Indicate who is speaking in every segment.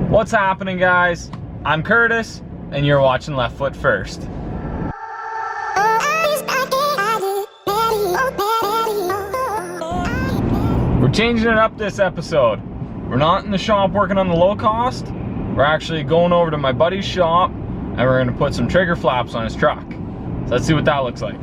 Speaker 1: What's happening, guys? I'm Curtis, and you're watching Left Foot First. We're changing it up this episode. We're not in the shop working on the LoCost. We're actually going over to my buddy's shop, and we're gonna put some trigger flaps on his truck. So let's see what that looks like.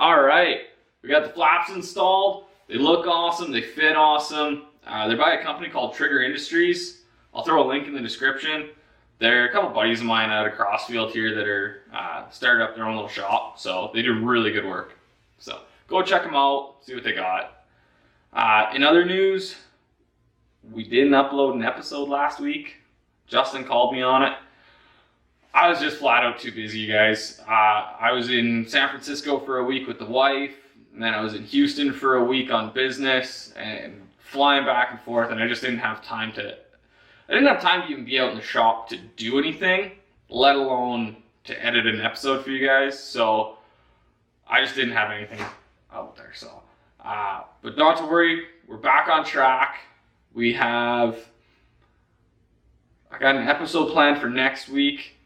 Speaker 1: Alright, we got the flaps installed. They look awesome, they fit awesome. They're by a company called Trigger Industries. I'll throw a link in the description. They're a couple buddies of mine out of Crossfield here that are started up their own little shop, so they do really good work. So go check them out, see what they got. In other news, we didn't upload an episode last week. Justin called me on it. I was just flat out too busy, you guys. I was in San Francisco for a week with the wife, and then I was in Houston for a week on business, and flying back and forth, and I just didn't have time to, even be out in the shop to do anything, let alone to edit an episode for you guys, so I just didn't have anything out there, so. But not to worry, we're back on track. I got an episode planned for next week.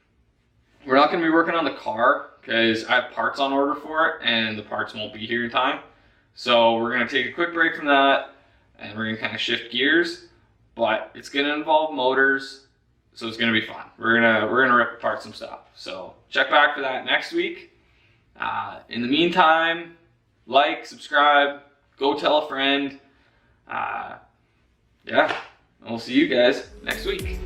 Speaker 1: We're not going to be working on the car because I have parts on order for it and the parts won't be here in time. So we're going to take a quick break from that and we're going to kind of shift gears, but it's going to involve motors, so it's going to be fun. We're going to rip apart some stuff. So check back for that next week. In the meantime, like, subscribe, go tell a friend. Yeah, and we'll see you guys next week.